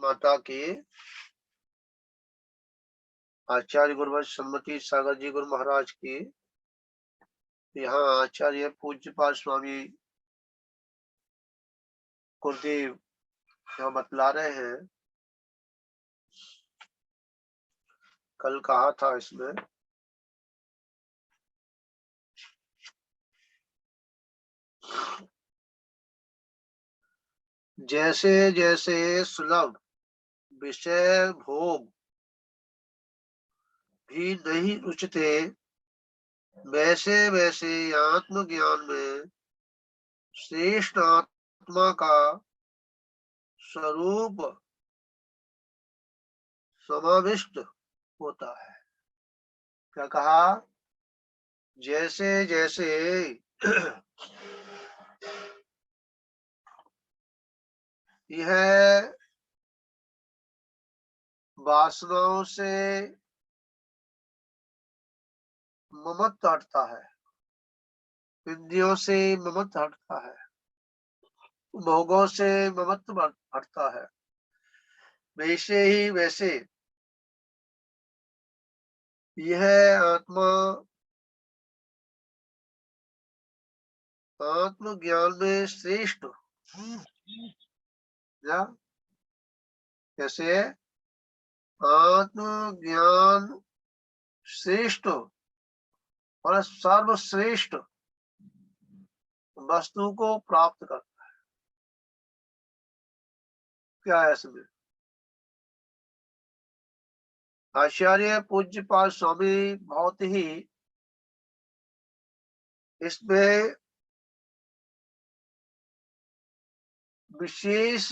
माता की, आचार्य गुरुवंश सम्मति सागर जी गुरु महाराज की। यहाँ आचार्य पूज्यपाद स्वामी गुरुदेव यहाँ बतला रहे हैं, कल कहा था इसमें, जैसे जैसे सुलभ विषय भोग भी नहीं रुचते, वैसे वैसे आत्मज्ञान में श्रेष्ठ आत्मा का स्वरूप समाविष्ट होता है। क्या कहा? जैसे जैसे यह वासनाओं से ममत्व हटता है, इंद्रियों से ममत्व हटता है, भोगों से ममत्व हटता है, वैसे ही वैसे यह आत्मा आत्मज्ञान में श्रेष्ठ, या कैसे आत्मज्ञान श्रेष्ठ और सर्वश्रेष्ठ वस्तु को प्राप्त करता है। क्या है इसमें? आचार्य पूज्यपाद स्वामी बहुत ही इसमें विशेष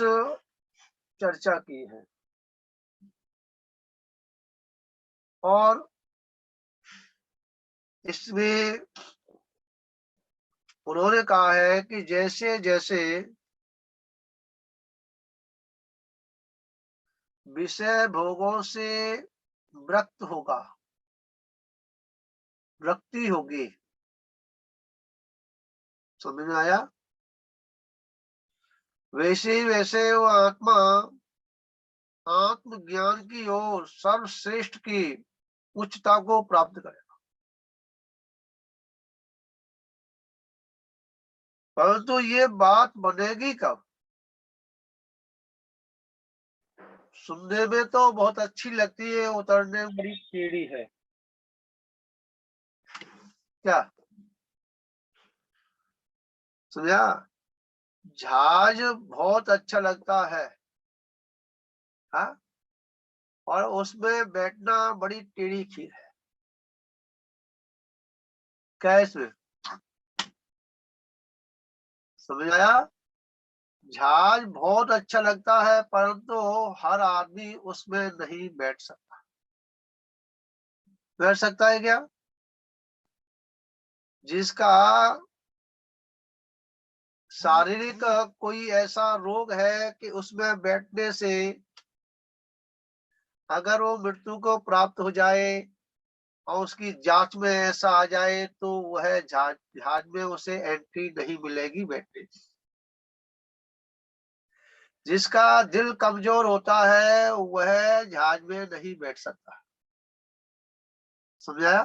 चर्चा की है, और इसमें उन्होंने कहा है कि जैसे जैसे विषय भोगों से विरक्त होगा, विरक्ति होगी, समझ में आया? वैसे ही वैसे वो आत्मा आत्मज्ञान की ओर सर्वश्रेष्ठ की उच्चता को प्राप्त करेगा। परंतु ये बात बनेगी कब? सुनने में तो बहुत अच्छी लगती है, उतरने में बड़ी टेढ़ी है। क्या समझा? जहाज बहुत अच्छा लगता है, हाँ, और उसमें बैठना बड़ी टेढ़ी खीर है। क्या है इसमें? समझ आया? जहाज बहुत अच्छा लगता है, परंतु हर आदमी उसमें नहीं बैठ सकता। बैठ सकता है क्या? जिसका शारीरिक कोई ऐसा रोग है कि उसमें बैठने से अगर वो मृत्यु को प्राप्त हो जाए और उसकी जांच में ऐसा आ जाए, तो वह जहाज में उसे एंट्री नहीं मिलेगी बैठने की। जिसका दिल कमजोर होता है वह जहाज में नहीं बैठ सकता। समझाया?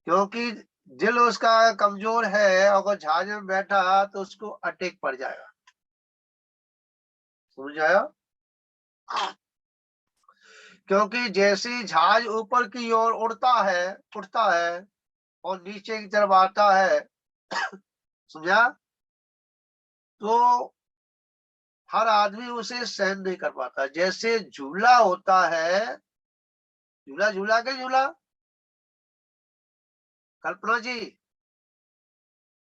क्योंकि दिल उसका कमजोर है, अगर जहाज में बैठा तो उसको अटैक पड़ जाएगा। समझ आया? क्योंकि जैसे जहाज ऊपर की ओर उड़ता है और नीचे की तरफ आता है, समझा, तो हर आदमी उसे सहन नहीं कर पाता। जैसे झूला होता है, झूला झूला के झूला, कल्पना जी,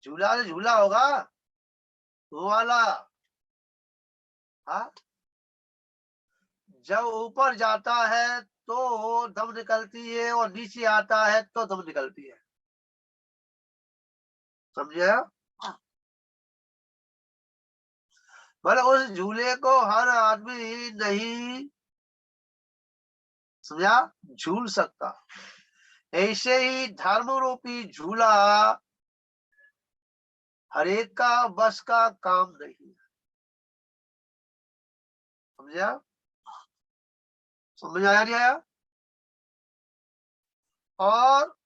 झूला से झूला होगा वो वाला, हाँ, जब ऊपर जाता है तो दम निकलती है और नीचे आता है तो दम निकलती है। समझे? मतलब उस झूले को हर आदमी नहीं, समझा, झूल सकता। ऐसे ही धर्म रूपी झूला हरेक का बस का काम नहीं है। समझा? समझ आया नहीं आया? और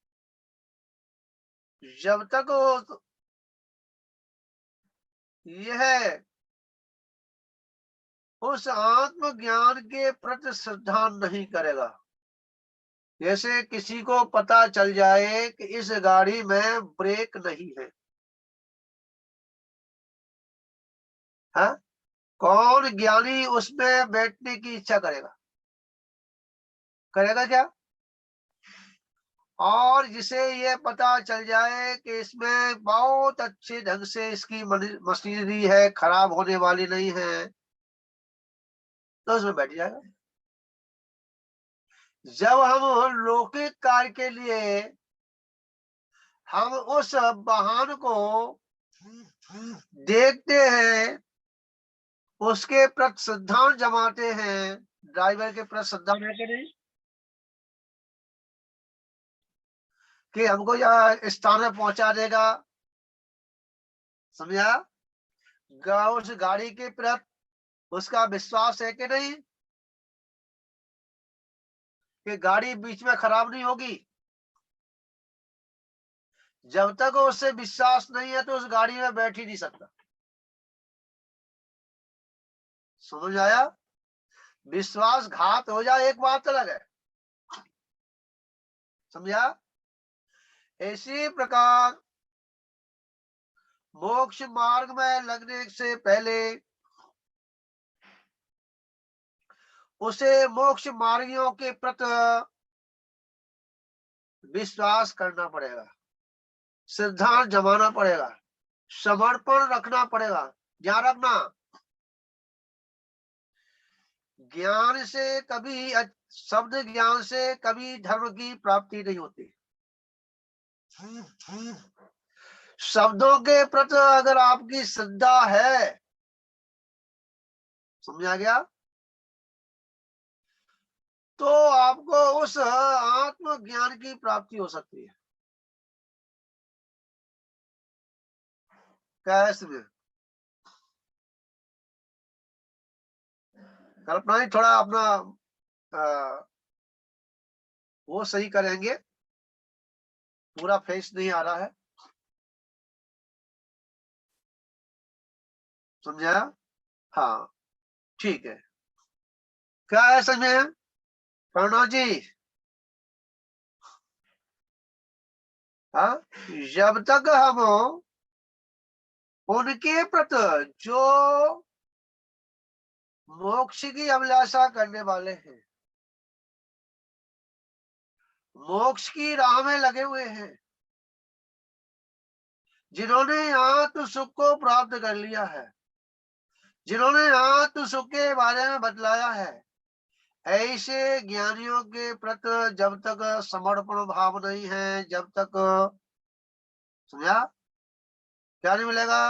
जब तक यह उस आत्मज्ञान के प्रति श्रद्धा नहीं करेगा, जैसे किसी को पता चल जाए कि इस गाड़ी में ब्रेक नहीं है, हाँ? कौन ज्ञानी उसमें बैठने की इच्छा करेगा? करेगा क्या? और जिसे ये पता चल जाए कि इसमें बहुत अच्छे ढंग से इसकी मशीनरी है, खराब होने वाली नहीं है, तो उसमें बैठ जाएगा। जब हम लौकिक कार्य के लिए हम उस वाहन को देखते हैं, उसके प्रति श्रद्धा जमाते हैं, ड्राइवर के प्रति श्रद्धा है नहीं कि हमको यह स्थान में पहुंचा देगा, समझा? उस गाड़ी के प्रति उसका विश्वास है कि नहीं कि गाड़ी बीच में खराब नहीं होगी? जब तक उससे विश्वास नहीं है तो उस गाड़ी में बैठ ही नहीं सकता। समझ आया? विश्वासघात हो जाए एक बात अलग है, समझा? इसी प्रकार मोक्ष मार्ग में लगने से पहले उसे मोक्ष मार्गियों के प्रति विश्वास करना पड़ेगा, सिद्धांत जमाना पड़ेगा, समर्पण रखना पड़ेगा। ध्यान रखना, ज्ञान से कभी शब्द ज्ञान से कभी धर्म की प्राप्ति नहीं होती। शब्दों के प्रति अगर आपकी श्रद्धा है, समझा गया, तो आपको उस आत्म ज्ञान की प्राप्ति हो सकती है। कैसे में कल्पना ही थोड़ा अपना वो सही करेंगे, पूरा फेस नहीं आ रहा है, समझा? हाँ, ठीक है। क्या है समझे प्रणव जी? हाँ, जब तक हम उनके प्रति जो मोक्ष की अभिलाषा करने वाले हैं, मोक्ष की राह में लगे हुए हैं, जिन्होंने आत्म सुख को प्राप्त कर लिया है, जिन्होंने आत्म सुख के बारे में बतलाया है, ऐसे ज्ञानियों के प्रति जब तक समर्पण भाव नहीं है, जब तक, समझा, क्या नहीं मिलेगा?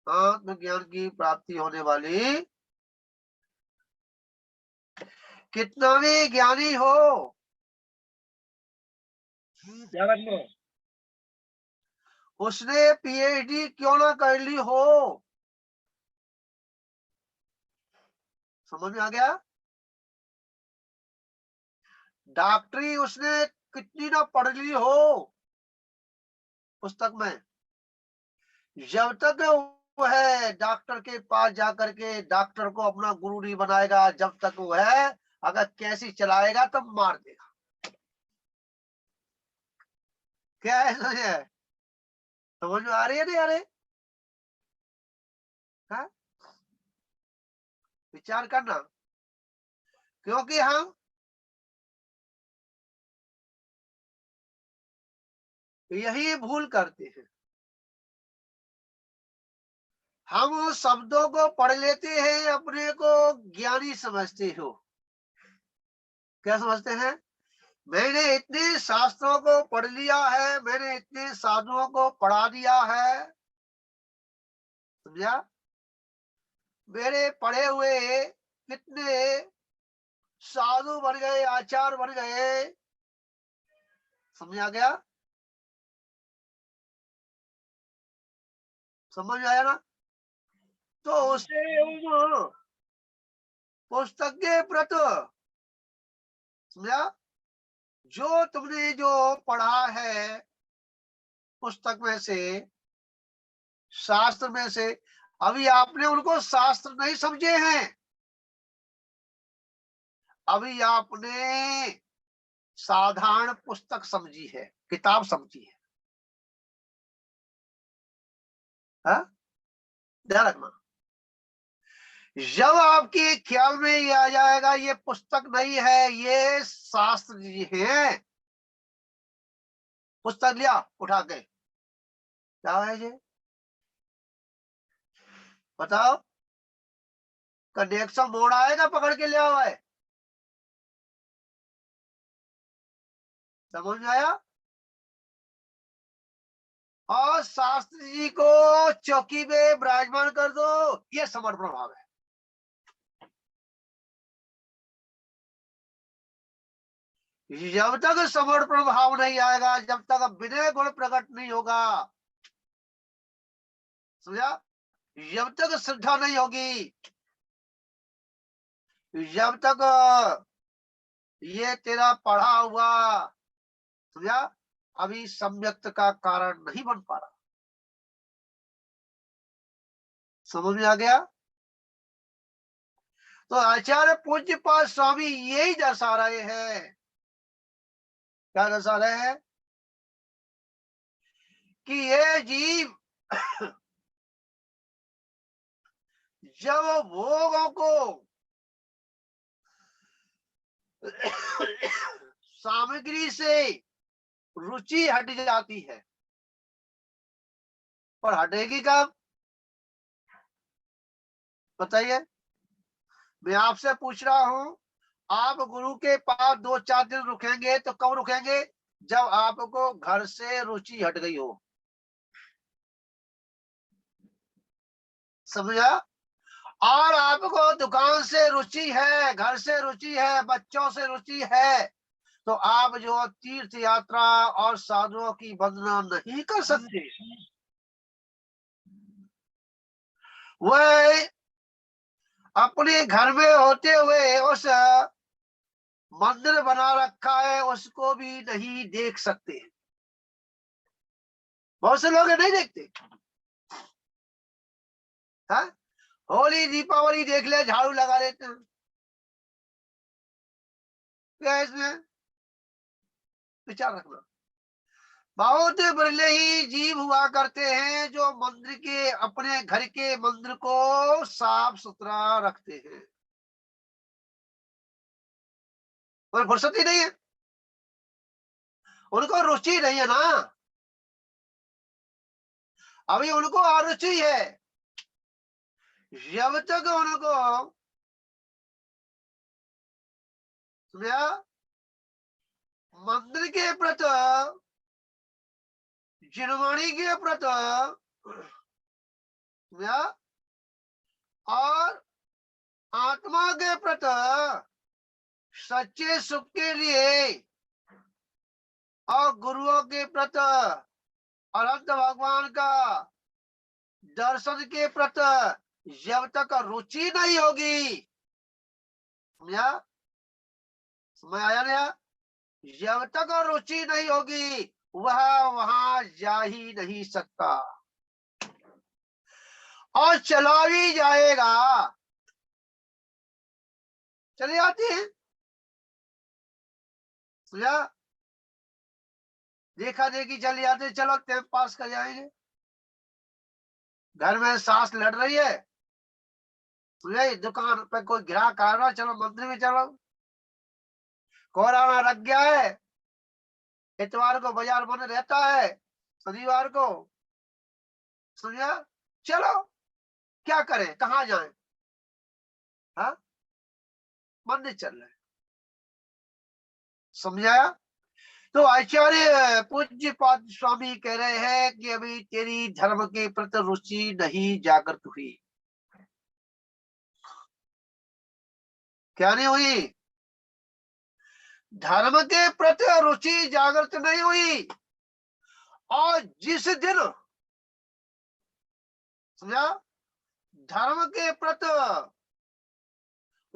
आत्मज्ञान की प्राप्ति होने वाली। कितना भी ज्ञानी हो, उसने पीएचडी क्यों ना कर ली हो, समझ में आ गया? डॉक्टरी उसने कितनी ना पढ़ ली हो पुस्तक में, जब तक वो है डॉक्टर के पास जाकर के डॉक्टर को अपना गुरु नहीं बनाएगा, जब तक वो है अगर कैसी चलाएगा तब मार देगा। क्या है? समझ में आ रही है नहीं आ रही? हाँ? विचार करना, क्योंकि हम यही भूल करते हैं, हम शब्दों को पढ़ लेते हैं, अपने को ज्ञानी समझते हो। क्या समझते हैं? मैंने इतने शास्त्रों को पढ़ लिया है, मैंने इतने साधुओं को पढ़ा दिया है, समझा? मेरे पढ़े हुए कितने साधु बन गए, आचार बन गए, समझ आ गया? समझ आया ना? तो उसे पुस्तक के प्रति, समझा, जो तुमने जो पढ़ा है पुस्तक में से, शास्त्र में से, अभी आपने उनको शास्त्र नहीं समझे हैं, अभी आपने साधारण पुस्तक समझी है, किताब समझी है। हाँ? ध्यान रखना, जब आपके ख्याल में ये आ जाएगा ये पुस्तक नहीं है, ये शास्त्र जी है, पुस्तक लिया उठा के, क्या है ये बताओ, कनेक्शन मोड़ आएगा, पकड़ के ले हुआ है, समझ में आया। और शास्त्री जी को चौकी में विराजमान कर दो, ये समर्पण भाव है। जब तक समर्पण भाव नहीं आएगा, जब तक विनय गुण प्रकट नहीं होगा, समझा, जब तक श्रद्धा नहीं होगी, जब तक ये तेरा पढ़ा हुआ, समझा, अभी सम्यक्त का कारण नहीं बन पा रहा। समझ में आ गया। तो आचार्य पूज्यपाद स्वामी यही दर्शा रहे हैं, क्या दर्शा रहे हैं कि ये जीव जब भोगों को सामग्री से रुचि हट जाती है, और हटेगी कब बताइए। मैं आपसे पूछ रहा हूं, आप गुरु के पास 2-4 दिन रुकेंगे तो कब रुकेंगे, जब आपको घर से रुचि हट गई हो, समझा। और आपको दुकान से रुचि है, घर से रुचि है, बच्चों से रुचि है, तो आप जो तीर्थ यात्रा और साधुओं की वंदना नहीं कर सकते। वह अपने घर में होते हुए उस मंदिर बना रखा है, उसको भी नहीं देख सकते। बहुत से लोग नहीं देखते। हाँ? होली दीपावली देख ले, झाड़ू लगा लेते हैं, क्या इसमें विचार रखना। बहुत बड़े ही जीव हुआ करते हैं जो मंदिर के, अपने घर के मंदिर को साफ सुथरा रखते हैं, कोई फुर्सत ही नहीं है, उनको रुचि नहीं है ना, अभी उनको अरुचि है। जब तक उनको, समझा, मंदिर के प्रति, जिनवाणी के प्रति, समझा, और आत्मा के प्रति, सच्चे सुख के लिए, और गुरुओं के प्रति, अनंत भगवान का दर्शन के प्रति जब तक रुचि नहीं होगी, समझा, समझ आया ना, जब तक रुचि नहीं होगी वह वहां जा ही नहीं सकता, और चला भी जाएगा, चले आते हैं, समझा, देखा देखी चले आते, चलो टाइम पास कर जाएंगे, घर में सास लड़ रही है, समझे, दुकान पे कोई ग्राहक आ रहा, चलो मंदिर में चलो, कोरोना लग गया है, इतवार को बाजार बंद रहता है, शनिवार को, समझा, चलो क्या करें, कहाँ जाएं, हाँ, मंदिर चल रहे, समझाया। तो आचार्य पूज्य पाद स्वामी कह रहे हैं कि अभी तेरी धर्म के प्रति रुचि नहीं जागृत हुई, क्या नहीं हुई, धर्म के प्रति रुचि जागृत नहीं हुई, और जिस दिन, समझा, धर्म के प्रति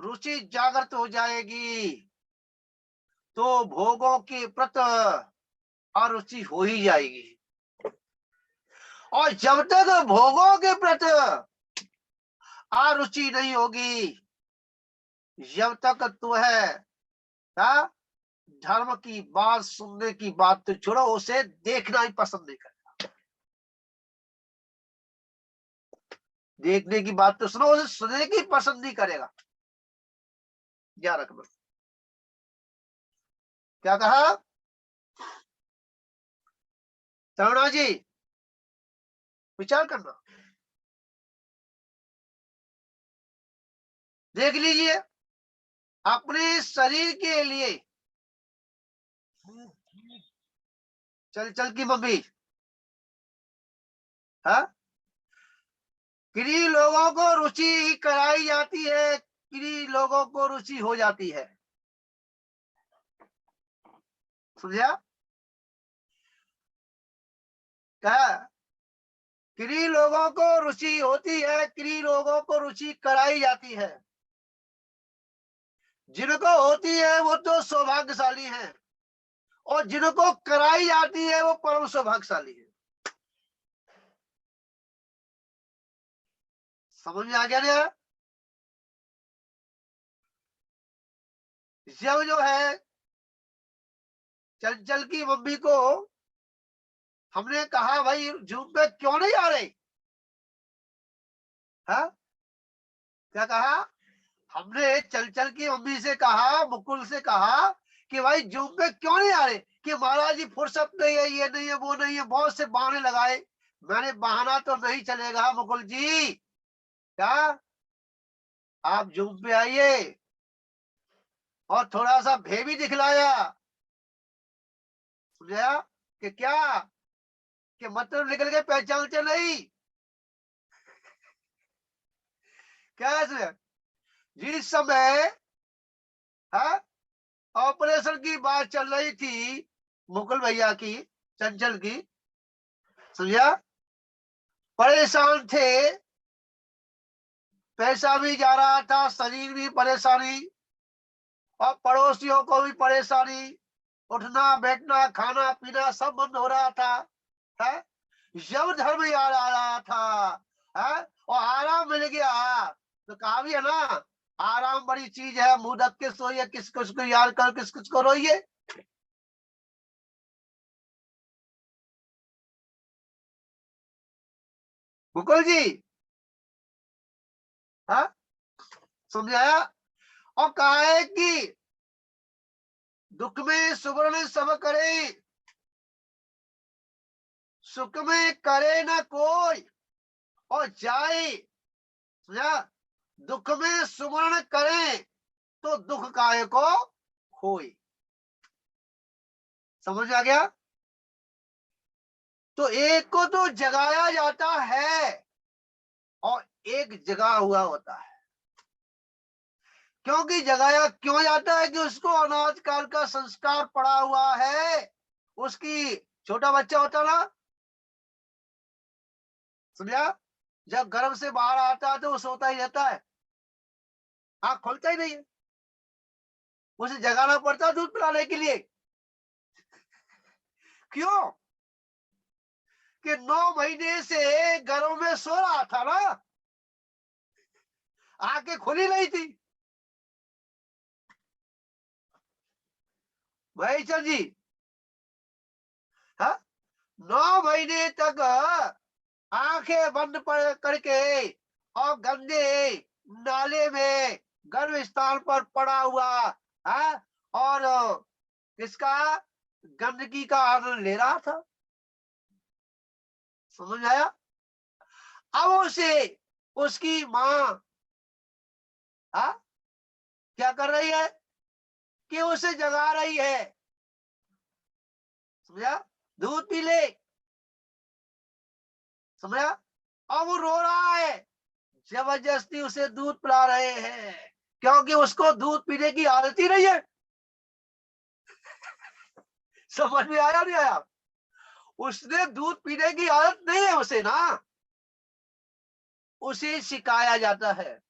रुचि जागृत हो जाएगी तो भोगों के प्रति अरुचि हो ही जाएगी। और जब तक भोगों के प्रति अरुचि नहीं होगी, जब तक तो है धर्म की बात सुनने की बात तो छोड़ो, उसे देखना ही पसंद नहीं करता। देखने की बात तो सुनो, उसे सुनने की पसंद नहीं करेगा। याद रखना। क्या कहा तरुणा जी? विचार करना। देख लीजिए अपने शरीर के लिए। चल चल की मम्मी, हाँ, किन्हीं लोगों को रुचि कराई जाती है, किन्हीं लोगों को रुचि हो जाती है। समझा? क्या? किन्हीं लोगों को रुचि होती है, किन्हीं लोगों को रुचि कराई जाती है। जिनको होती है वो तो सौभाग्यशाली हैं, और जिनको कराई जाती है वो परम सौभाग्यशाली है। समझ में आ गया ना? जब जो है चंचल की मम्मी को हमने कहा भाई जूम पे क्यों नहीं आ रही, हाँ, क्या कहा? हमने चंचल की मम्मी से कहा, मुकुल से कहा कि भाई जूम पे क्यों नहीं आ रहे, कि महाराज जी फुर्सत नहीं है, ये नहीं है, वो नहीं है, बहुत से बहाने लगाए। मैंने बहाना तो नहीं चलेगा मुकुल जी, क्या आप जूम पे आइए, और थोड़ा सा भे भी दिखलाया। समझा कि क्या, कि मतलब निकल के पहचानते नहीं। कैसे? जिस समय है ऑपरेशन की बात चल रही थी मुकुल भैया की, चंचल की, समझा, परेशान थे, पैसा भी जा रहा था, शरीर भी परेशानी, और पड़ोसियों को भी परेशानी, उठना बैठना खाना पीना सब बंद हो रहा था, है? जब धर्म याद आ रहा था, है? और आराम मिल गया, तो कहा भी है ना, आराम बड़ी चीज है, मुंह ढक के सोइए, किस किस को याद कर किस किस को रोइए। मुकुल जी, हाँ, समझाया। और कहा है कि दुख में सुवर्ण सब करे, सुख में करे ना कोई, और जाए, समझा, दुख में सुवर्ण करे तो दुख काहे को होई। समझ आ गया? तो एक को तो जगाया जाता है और एक जगा हुआ होता है। क्योंकि जगाया क्यों जाता है? कि उसको अनाज काल का संस्कार पड़ा हुआ है। उसकी छोटा बच्चा होता ना, समझा, जब गर्भ से बाहर आता है तो वो सोता ही रहता है, आंख खोलता ही नहीं है, उसे जगाना पड़ता है दूध पिलाने के लिए। क्यों? कि 9 महीने से गर्भ में सो रहा था ना, आंखें खुली नहीं थी। भाई चल जी, हाँ, 9 महीने तक आंखें बंद करके और गंदे नाले में गर्भ स्थान पर पड़ा हुआ है, और किसका गंदगी का आनंद ले रहा था। समझ आया? अब उसे उसकी माँ, हाँ, क्या कर रही है? कि उसे जगा रही है। समझा? दूध पी ले। समझा? अब वो रो रहा है, जबरदस्ती उसे दूध पिला रहे हैं, क्योंकि उसको दूध पीने की आदत ही नहीं है। समझ में आया नहीं आया? उसने दूध पीने की आदत नहीं है उसे ना, उसे सिखाया जाता है।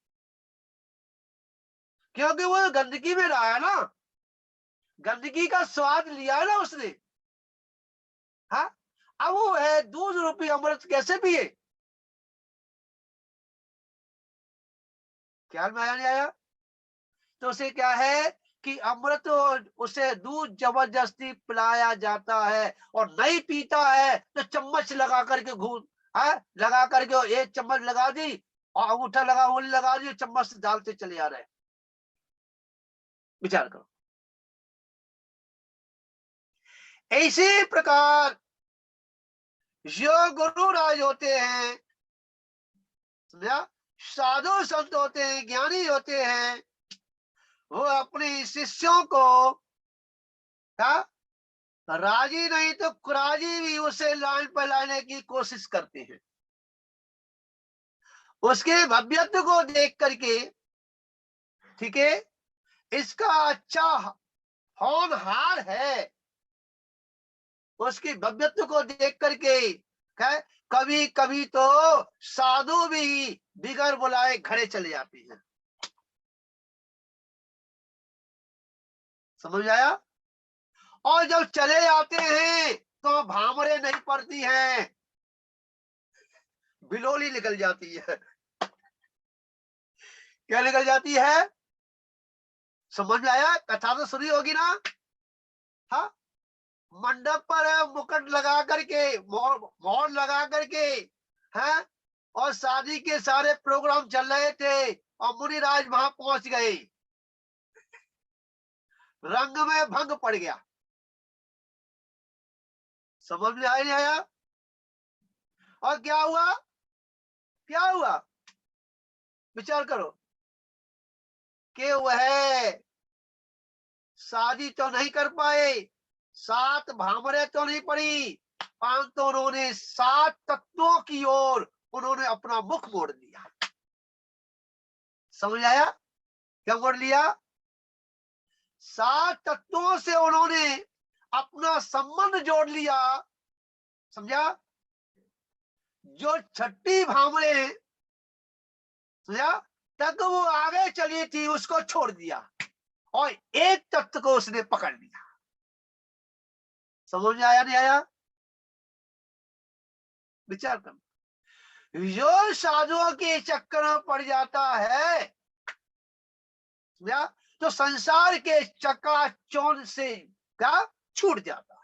क्योंकि वो गंदगी में रहा है ना, गंदगी का स्वाद लिया है ना उसने। हाँ, अब वो है दूध रूपी अमृत कैसे पिए? ख्याल में आया नहीं आया? तो उसे क्या है कि अमृत उसे दूध जबरदस्ती पिलाया जाता है, और नहीं पीता है तो चम्मच लगा करके घूम, लगा करके एक चम्मच लगा दी और अंगूठा लगा, उंगली लगा दी, चम्मच से डालते चले आ रहे हैं। विचार करो। इसी प्रकार जो गुरु राज होते हैं, समझा, साधु संत होते हैं, ज्ञानी होते हैं, वो अपने शिष्यों को क्या, राजी नहीं तो कुराजी भी उसे लाइन पर लाने की कोशिश करते हैं। उसके भव्यत्व को देख करके, ठीक है, इसका अच्छा होनहार है, उसकी भव्यत्व को देख करके क्या, कभी कभी तो साधु भी बिगर बुलाए घरे चले जाते हैं। समझ आया? और जब चले जाते हैं तो भामरे नहीं पड़ती हैं, बिलोली निकल जाती है। क्या निकल जाती है? समझ में आया? कथा तो सुनी होगी ना। हाँ, मंडप पर मुकुट लगा करके, मोहर लगा करके, हैं, और शादी के सारे प्रोग्राम चल रहे थे और मुनिराज वहां पहुंच गए, रंग में भंग पड़ गया। समझ में आया नहीं आया? और क्या हुआ? क्या हुआ? विचार करो कि वह शादी तो नहीं कर पाए, 7 भामरे तो नहीं पड़ी, परंतु उन्होंने 7 तत्वों की ओर उन्होंने अपना मुख मोड़ लिया। समझ आया? क्या मोड़ लिया? 7 तत्वों से उन्होंने अपना संबंध जोड़ लिया। समझा? जो छठी भामरे, समझा, तक वो आगे चली थी उसको छोड़ दिया और एक तत्व को उसने पकड़ लिया। समझ में आया नहीं आया? विचार कर। जो साधुओं के चक्कर में पड़ जाता है, समझा, तो संसार के चकाचौंध से क्या छूट जाता है,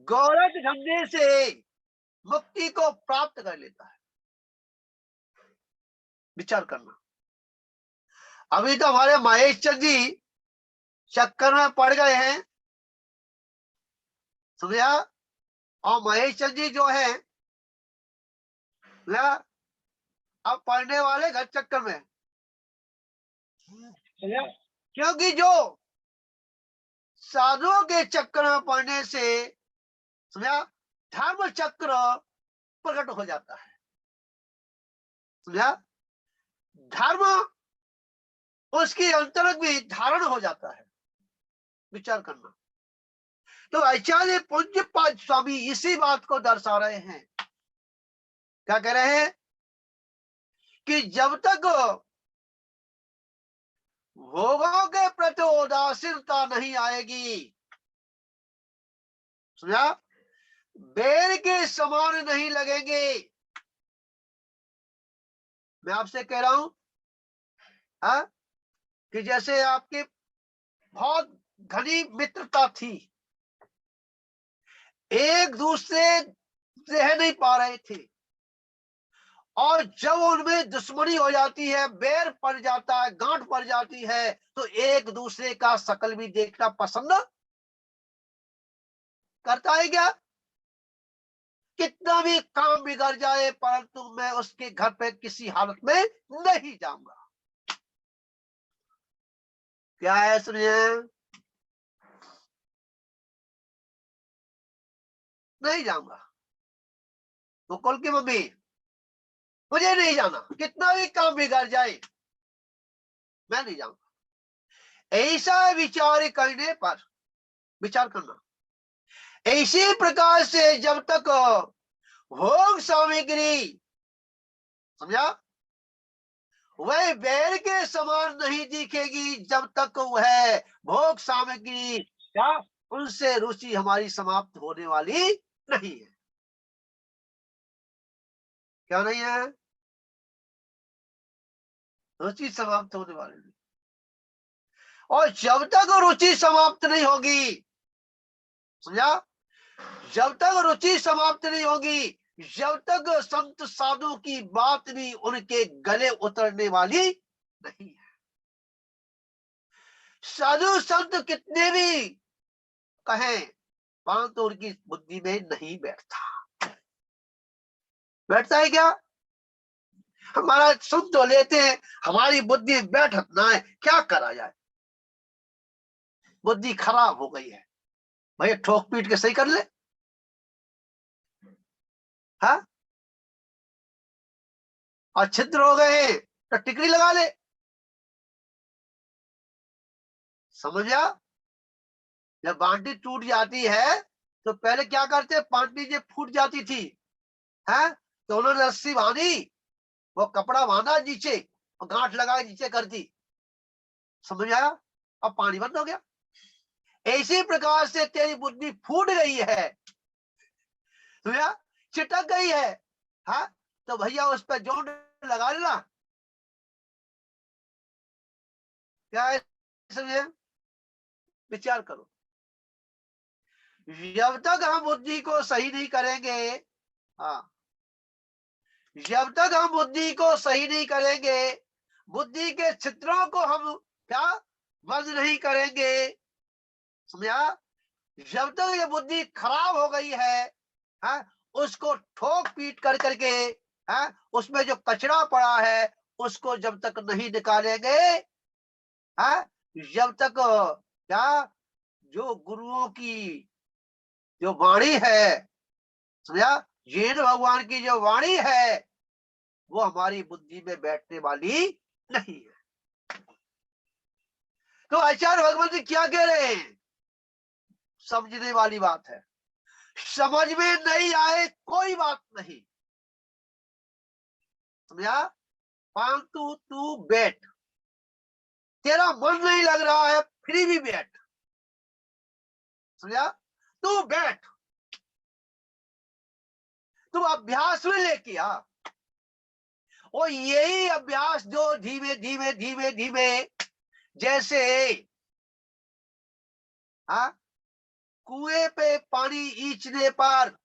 गौरव धंधे से मुक्ति को प्राप्त कर लेता है। विचार करना। अभी तो हमारे महेश चंद जी चक्कर में पड़ गए हैं, समझा, और महेश चंद जी जो है ना, अब पढ़ने वाले घर चक्कर में, समझा, क्योंकि जो साधुओं के चक्कर में पड़ने से, समझा, धर्म चक्र प्रकट हो जाता है। समझा? धर्म उसकी अंतरंग भी धारण हो जाता है। विचार करना। तो आचार्य पूज्यपाद स्वामी इसी बात को दर्शा रहे हैं। क्या कह रहे हैं कि जब तक भोगों के प्रति उदासीनता नहीं आएगी, समझा, बेर के समान नहीं लगेंगे। मैं आपसे कह रहा हूं, हाँ, कि जैसे आपकी बहुत घनी मित्रता थी, एक दूसरे रह नहीं पा रहे थे, और जब उनमें दुश्मनी हो जाती है, बैर पड़ जाता है, गांठ पड़ जाती है, तो एक दूसरे का शकल भी देखना पसंद करता है क्या? कितना भी काम बिगड़ जाए, परंतु मैं उसके घर पे किसी हालत में नहीं जाऊंगा। क्या है सुनिए? नहीं जाऊंगा। मुकुल की मम्मी, मुझे नहीं जाना, कितना भी काम बिगड़ जाए मैं नहीं जाऊंगा। ऐसा विचार करने पर, विचार करना, इसी प्रकार से जब तक भोग सामग्री, समझा, वह बैल के समान नहीं दिखेगी जब तक वह भोग सामग्री या उनसे रुचि हमारी समाप्त होने वाली नहीं है। क्या नहीं है? रुचि समाप्त होने वाली नहीं। और जब तक रुचि समाप्त नहीं होगी, समझा, जब तक रुचि समाप्त नहीं होगी, जब तक संत साधु की बात भी उनके गले उतरने वाली नहीं है। साधु संत कितने भी कहें, परंतु उनकी बुद्धि में नहीं बैठता। बैठता है क्या? हमारा सुन तो लेते हैं, हमारी बुद्धि बैठत ना है, क्या करा जाए? बुद्धि खराब हो गई है भैया, ठोक पीट के सही कर ले। हाँ, और छिद्र हो गए तो टिकड़ी लगा ले। समझ गया? जब बांटी टूट जाती है तो पहले क्या करते, बांटी जब फूट जाती थी है तो उन्होंने रस्सी बांधी, वो कपड़ा बांधा नीचे और गांठ लगा के नीचे कर दी। समझ आया? अब पानी बंद हो गया। इसी प्रकार से तेरी बुद्धि फूट गई है, समझा, चिटक गई है। हाँ, तो भैया उस पर जोड़ लगा लेना। क्या है? समझे? विचार करो। जब तक हम बुद्धि को सही नहीं करेंगे, हाँ, जब तक हम बुद्धि को सही नहीं करेंगे, बुद्धि के छिद्रों को हम क्या बंद नहीं करेंगे, समझा, जब तक ये बुद्धि खराब हो गई है, हाँ, उसको ठोक पीट कर करके, हाँ, उसमें जो कचरा पड़ा है उसको जब तक नहीं निकालेंगे, हाँ, जब तक क्या, जो गुरुओं की जो वाणी है, समझा, जैन भगवान की जो वाणी है वो हमारी बुद्धि में बैठने वाली नहीं है। तो आचार्य भगवान जी क्या कह रहे हैं? समझने वाली बात है। समझ में नहीं आए कोई बात नहीं, समझा, परंतु तू बैठ। तेरा मन नहीं लग रहा है फिर भी बैठ, समझा, तू बैठ, तू अभ्यास में लेके आ। और यही अभ्यास जो धीमे धीमे धीमे धीमे जैसे हाँ कुएं पे पानी खींचने पर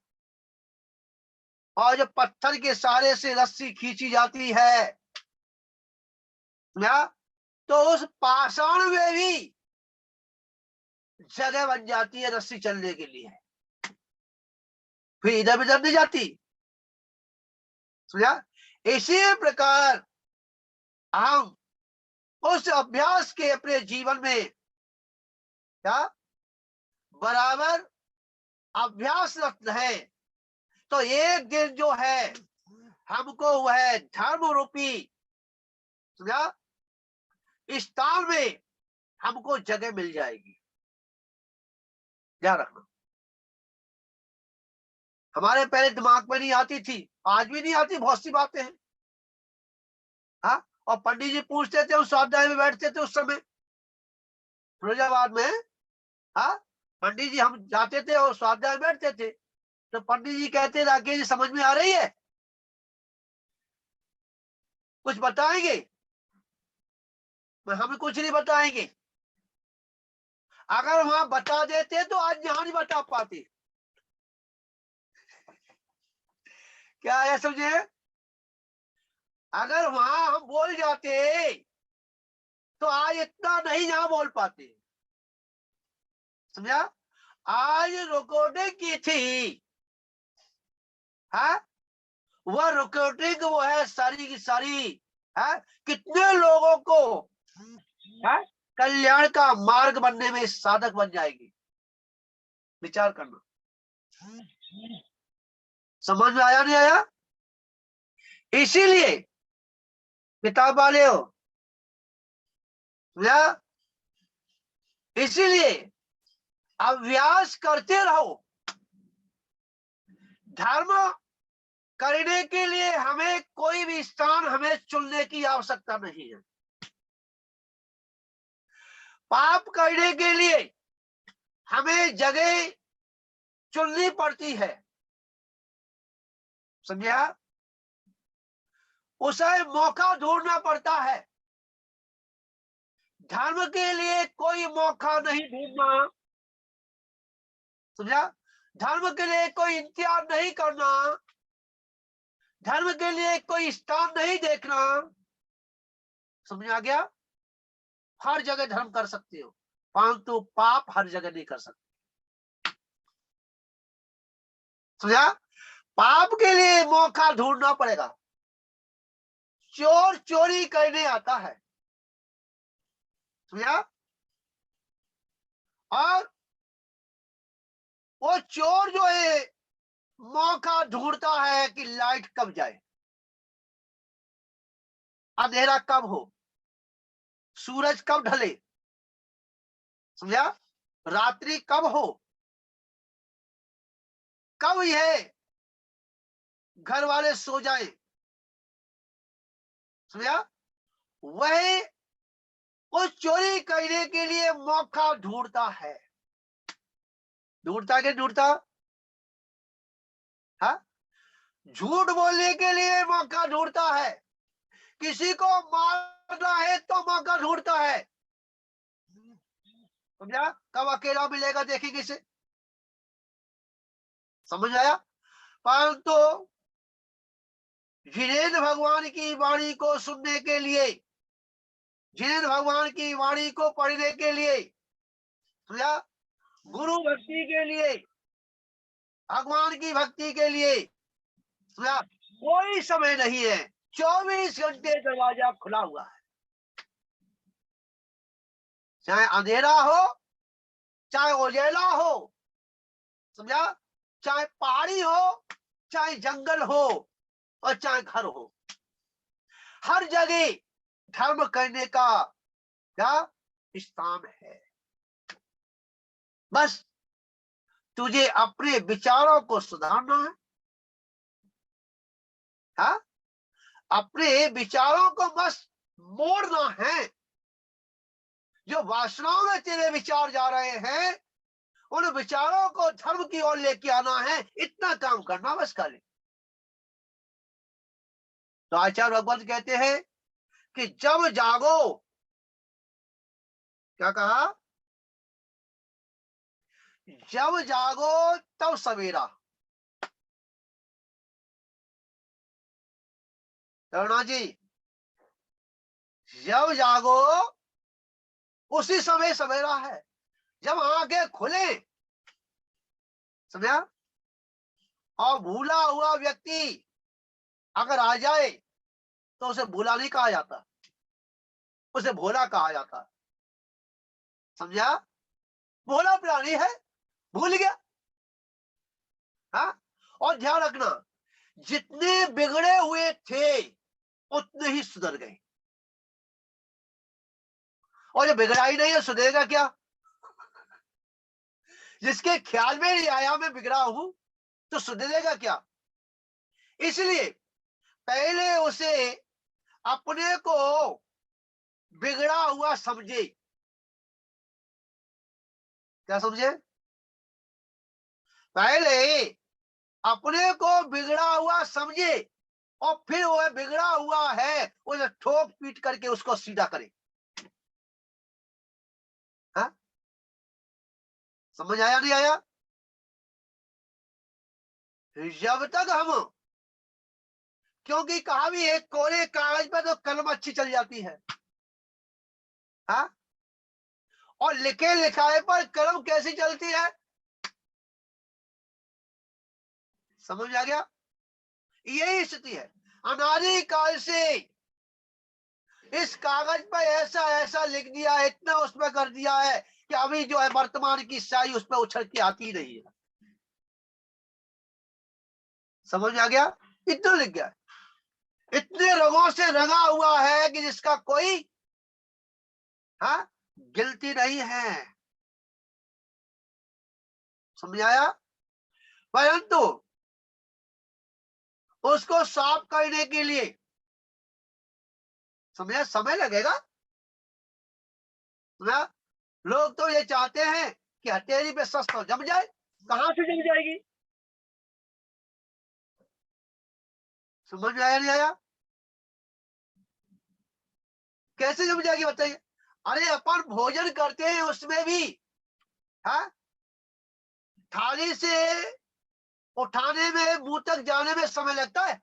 और जो पत्थर के सहारे से रस्सी खींची जाती है ना, तो उस पाषाण में भी जगह बन जाती है रस्सी चलने के लिए, फिर इधर उधर नहीं जाती, समझा। इसी प्रकार हम उस अभ्यास के अपने जीवन में क्या बराबर अभ्यासरत है, तो एक दिन जो है हमको वह धर्म रूपी, समझा, स्थान में हमको जगह मिल जाएगी। ध्यान रखना, हमारे पहले दिमाग में नहीं आती थी, आज भी नहीं आती, बहुत सी बातें हैं। हाँ, और पंडित जी पूछते थे, उस स्वाध्याय में बैठते थे उस समय फिरोजाबाद में। हाँ, पंडित जी हम जाते थे और स्वाध्याय में बैठते थे, तो पंडित जी कहते राकेश जी समझ में आ रही है, कुछ बताएंगे? हमें कुछ नहीं बताएंगे। अगर वहां बता देते तो आज यहाँ नहीं बता पाते। क्या है, समझे? अगर वहां हम बोल जाते तो आज इतना नहीं यहाँ बोल पाते, समझा। आज रिकॉर्डिंग की थी, हाँ, वह रिकॉर्डिंग वो है सारी की सारी, है कितने लोगों को है कल्याण का मार्ग बनने में साधक बन जाएगी। विचार करना। समझ में आया नहीं आया? इसीलिए किताब वाले हो, या इसीलिए अभ्यास करते रहो। धर्म करने के लिए हमें कोई भी स्थान हमें चुनने की आवश्यकता नहीं है। पाप करने के लिए हमें जगह चुननी पड़ती है, समझा? उसे मौका ढूंढना पड़ता है। धर्म के लिए कोई मौका नहीं ढूंढना, समझा? धर्म के लिए कोई इंतजार नहीं करना, धर्म के लिए कोई स्थान नहीं देखना, समझ आ गया? हर जगह धर्म कर सकते हो, परंतु पाप हर जगह नहीं कर सकते, समझा? पाप के लिए मौका ढूंढना पड़ेगा। चोर चोरी करने आता है, समझा? और वो चोर जो है मौका ढूंढता है कि लाइट कब जाए, अंधेरा कब हो, सूरज कब ढले, समझा? रात्रि कब हो, कब यह घर वाले सो जाए, समझा? वह उस चोरी करने के लिए मौका ढूंढता है। ढूंढता के ढूंढता, हाँ, झूठ बोलने के लिए मौका ढूंढता है, किसी को मारना है तो मौका ढूंढता है, समझा? कब अकेला मिलेगा देखेंगे इसे, समझ आया? परंतु जिनेन्द्र भगवान की वाणी को सुनने के लिए, जिनेन्द्र भगवान की वाणी को पढ़ने के लिए, समझा? गुरु भक्ति के लिए, भगवान की भक्ति के लिए, समझा? कोई समय नहीं है, 24 घंटे दरवाजा खुला हुआ है। चाहे अंधेरा हो, चाहे उजेला हो, समझा? चाहे पहाड़ी हो, चाहे जंगल हो, और चाहे घर हो, हर जगह धर्म करने का क्या स्थान है। बस तुझे अपने विचारों को सुधारना है, हाँ? अपने विचारों को बस मोड़ना है। जो वासनाओं में तेरे विचार जा रहे हैं, उन विचारों को धर्म की ओर लेके आना है, इतना काम करना बस खाली। तो आचार्य भगवत कहते हैं कि जब जागो, क्या कहा? जब जागो तब सवेरा। करुणा जी, जब जागो उसी समय सवेरा है, जब आंखें खुले, समझा? और भूला हुआ व्यक्ति अगर आ जाए तो उसे भूला नहीं कहा जाता, उसे भोला कहा जाता, समझा? भोला प्राणी है, भूल गया, हाँ? और ध्यान रखना, जितने बिगड़े हुए थे उतने ही सुधर गए, और जो बिगड़ा ही नहीं है सुधरेगा क्या? जिसके ख्याल में नहीं आया मैं बिगड़ा हूं तो सुधरेगा क्या? इसलिए पहले उसे अपने को बिगड़ा हुआ समझे। क्या समझे? पहले अपने को बिगड़ा हुआ समझे, और फिर वह बिगड़ा हुआ है उसे ठोक पीट करके उसको सीधा करे। हाँ? समझ आया नहीं आया? जब तक हम, क्योंकि कहा भी है कोरे कागज पर तो कलम अच्छी चल जाती है, हाँ? और लिखे लिखाए पर कलम कैसी चलती है, समझ आ गया? यही स्थिति है। अनादि काल से इस कागज पर ऐसा ऐसा लिख दिया है, इतना उसमें कर दिया है कि अभी जो है वर्तमान की स्याही उस पर उछल के आती नहीं है। समझ आ गया? इतना लिख गया, इतने रंगों से रंगा हुआ है कि जिसका कोई, हाँ, गिनती नहीं है। समझ आया? परंतु उसको साफ करने के लिए, समझा, समय लगेगा। समझा, लोग तो ये चाहते हैं कि हथेली पे शस्त्र जम जाए। कहां से जम जाएगी? समझ में आया नहीं आया? कैसे जम जाएगी बताइए? अरे अपन भोजन करते हैं उसमें भी, हाँ, थाली से उठाने में, मुंह तक जाने में समय लगता है।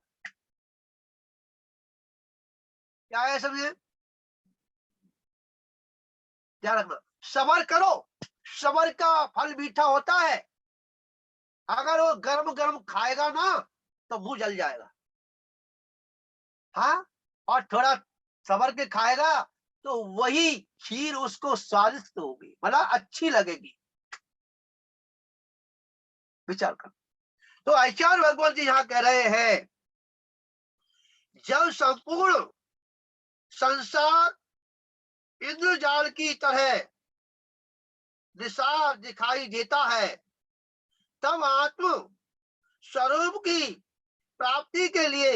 क्या है, समझे? ध्यान रखना, सबर करो, सबर का फल मीठा होता है। अगर वो गरम गरम खाएगा ना तो मुंह जल जाएगा, हाँ, और थोड़ा सबर के खाएगा तो वही खीर उसको स्वादिष्ट होगी, मतलब अच्छी लगेगी। विचार कर। तो आचार्य भगवान जी यहाँ कह रहे हैं, जब संपूर्ण संसार इंद्रजाल की तरह निसार दिखाई देता है, तब आत्म स्वरूप की प्राप्ति के लिए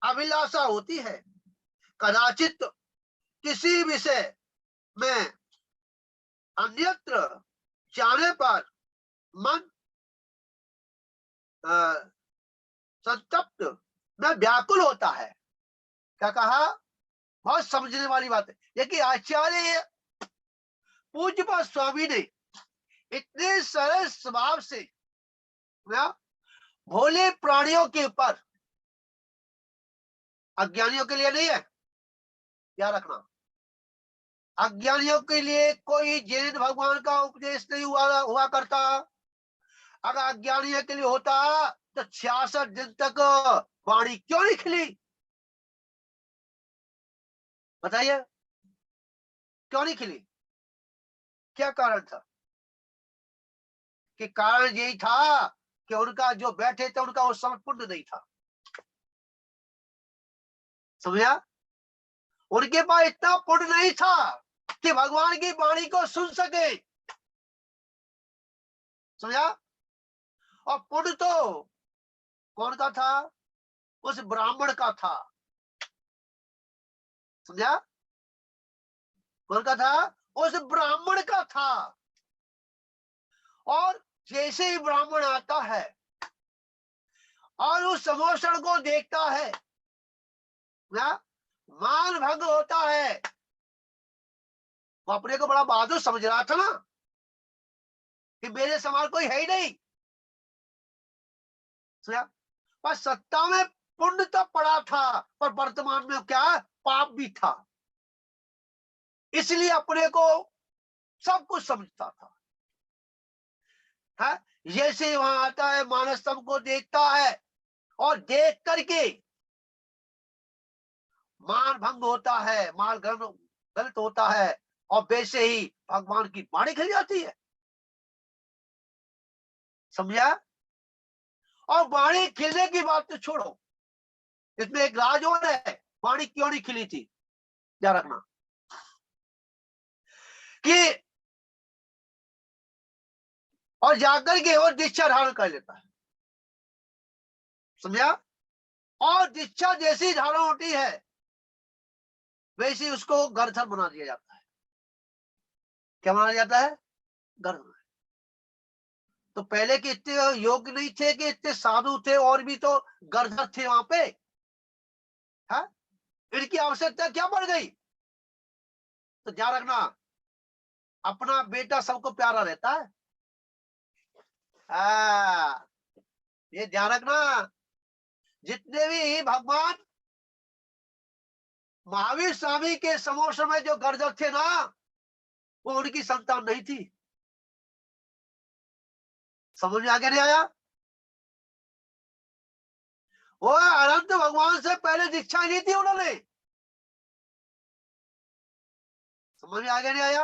अभिलाषा होती है। कदाचित किसी विषय में अन्यत्र जाने पर मन संतप्त में व्याकुल होता है। क्या कहा? बहुत समझने वाली बात है। देखिए आचार्य पूज्यपाद स्वामी ने इतने सरल स्वभाव से ना भोले प्राणियों के ऊपर, अज्ञानियों के लिए नहीं है, क्या रखना, अज्ञानियों के लिए कोई जैन भगवान का उपदेश नहीं हुआ करता। अगर अज्ञानियों के लिए होता तो 66 दिन तक वाणी क्यों नहीं खिली? बताइए, क्यों नहीं खिली? क्या कारण था? कि कारण यही था कि उनका जो बैठे थे उनका उस समय पुण्य नहीं था। समझा? उनके पास इतना पुण्य नहीं था कि भगवान की वाणी को सुन सके। समझा? और पुण्य तो कौन का था? उस ब्राह्मण का था। समझा? कौन का था? उस ब्राह्मण का था। और जैसे ही ब्राह्मण आता है और उस समोषण को देखता है ना, मान भंग होता है। वो अपने को बड़ा बहादुर समझ रहा था ना कि मेरे समान कोई है ही नहीं। समझा? पर सत्ता में पुण्य तो पड़ा था, पर वर्तमान में क्या, पाप भी था। इसलिए अपने को सब कुछ समझता था। है? जैसे वहां आता है, मानस को देखता है और देख करके मान भंग होता है, मान गलत होता है, और वैसे ही भगवान की वाणी खिल जाती है। समझा? और वाणी खिलने की बात तो छोड़ो, इसमें एक राज और है, वाणी क्यों नहीं खिली थी, ध्यान रखना। कि और जाकर के और दीक्षा धारण कर लेता है। समझा? और दीक्षा जैसी धारण होती है वैसे ही उसको गर्दन बना दिया जाता है। क्या माना जाता है? गर्दन। तो पहले के इतने योग्य नहीं थे कि इतने साधु थे, और भी तो गर्दन थे वहां पे, है? इनकी आवश्यकता क्या पड़ गई? तो ध्यान रखना, अपना बेटा सबको प्यारा रहता है। ये ध्यान रखना, जितने भी भगवान महावीर स्वामी के समोष में जो गर्दन थे ना, वो उनकी संतान नहीं थी। समझ में आगे नहीं आया? वो अनंत भगवान से पहले दीक्षा ही नहीं थी उन्होंने। समझ में आगे नहीं आया?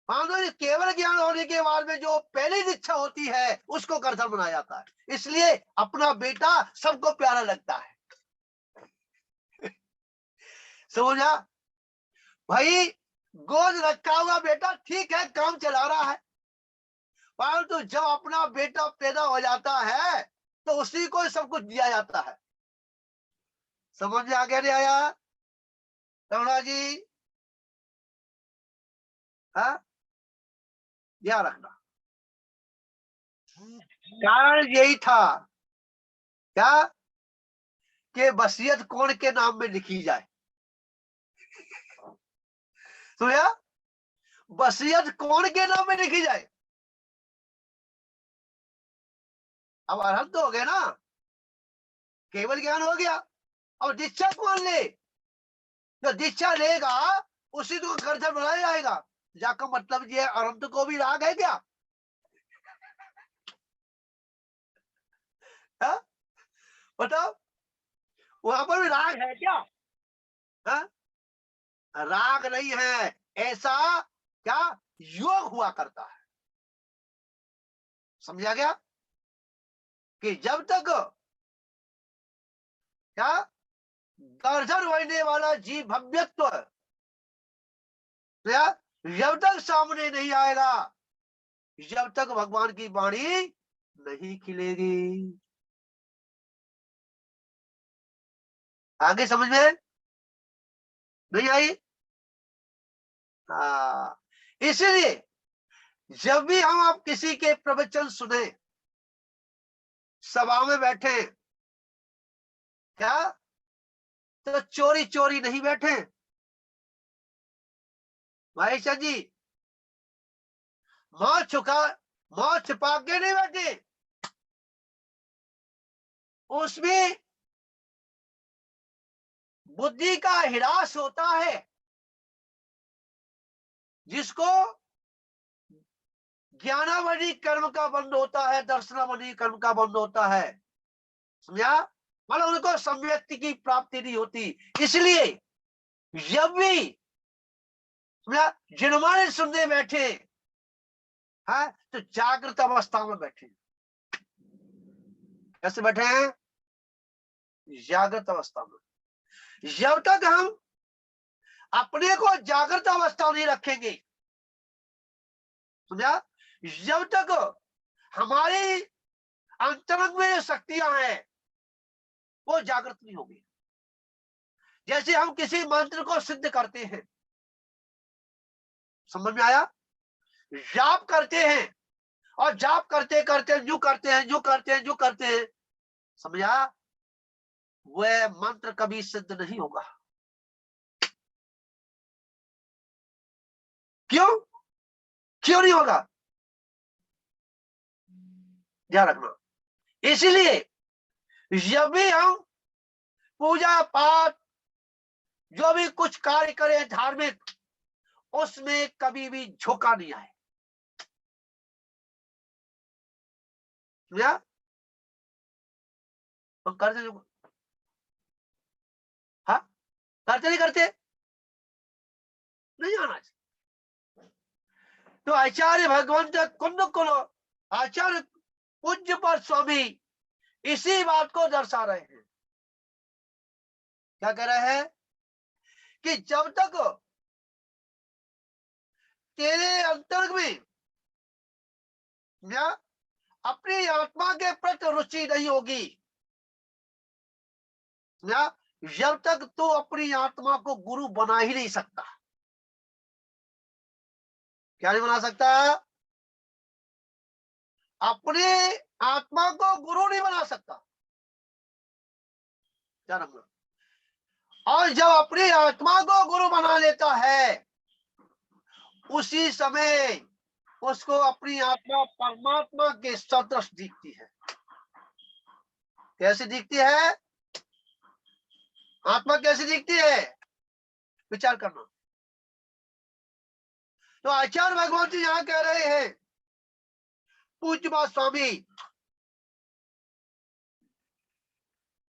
हाँ, तो केवल ज्ञान होने के बाद में जो पहली दीक्षा होती है उसको कर्तव्य बनाया जाता है। इसलिए अपना बेटा सबको प्यारा लगता है। समझा भाई? गोद रखा हुआ बेटा ठीक है, काम चला रहा है, परंतु जब अपना बेटा पैदा हो जाता है तो उसी को सब कुछ दिया जाता है। समझ में आ गया नहीं आया रमणा जी? हाँ, ध्यान रखना। कारण यही था क्या कि वसीयत कौन के नाम में लिखी जाए। तो या वसीयत कौन के नाम में लिखी जाए। अब अरहत तो हो गया ना, केवल ज्ञान हो गया। अब दीक्षा कौन ले? जो दीक्षा लेगा उसी को गर्दन बनाया जाएगा। जाकर मतलब ये अनंत को भी राग है क्या? हा? बताओ, वहां पर भी राग है क्या? हा? राग नहीं है, ऐसा क्या योग हुआ करता है। समझा गया कि जब तक क्या गर्दन बढ़ने वाला जीव भव्यत्व क्या जब तक सामने नहीं आएगा, जब तक भगवान की वाणी नहीं खिलेगी। आगे समझ में नहीं आई? हाँ, इसलिए जब भी हम आप किसी के प्रवचन सुने, सभा में बैठे क्या, तो चोरी चोरी नहीं बैठे भाई साहब जी, मां छुपा के नहीं बैठे। उसमें बुद्धि का हिरास होता है, जिसको ज्ञानावली कर्म का बंध होता है, दर्शनावली कर्म का बंध होता है। समझा? मतलब उनको सम्यक्ति की प्राप्ति नहीं होती। इसलिए जब भी समझा जिनमाने सुनने बैठे हैं तो जागृत अवस्था में बैठे। कैसे बैठे हैं? जागृत अवस्था में। जब तक हम अपने को जागृत अवस्था नहीं रखेंगे, समझा, जब तक हमारी अंतरंग में जो शक्तियां हैं वो जागृत नहीं होगी। जैसे हम किसी मंत्र को सिद्ध करते हैं, समझ में आया? जाप करते हैं और जाप करते करते जो करते हैं जो करते हैं जो करते हैं, समझा, वह मंत्र कभी सिद्ध नहीं होगा। क्यों? क्यों नहीं होगा? ध्यान रखना। इसलिए जब भी हम पूजा पाठ जो भी कुछ कार्य करें धार्मिक, उसमें कभी भी झोंका नहीं आए। समझा? तो करते हाँ, करते नहीं करते नहीं आना चाहिए। तो आचार्य भगवंत कुंद कुल आचार्य पूज्य पर स्वामी इसी बात को दर्शा रहे हैं। क्या कह रहे हैं कि जब तक तेरे अंतर्ग में या अपनी आत्मा के प्रति रुचि नहीं होगी, या जब तक तू अपनी आत्मा को गुरु बना ही नहीं सकता। क्या नहीं बना सकता? अपने आत्मा को गुरु नहीं बना सकता। क्या रखना? और जब अपनी आत्मा को गुरु बना लेता है, उसी समय उसको अपनी आत्मा परमात्मा के सदृश दिखती है। कैसे दिखती है? आत्मा कैसे दिखती है? विचार करना। तो आचार्य भगवान जी यहां कह रहे हैं, पूज्य स्वामी,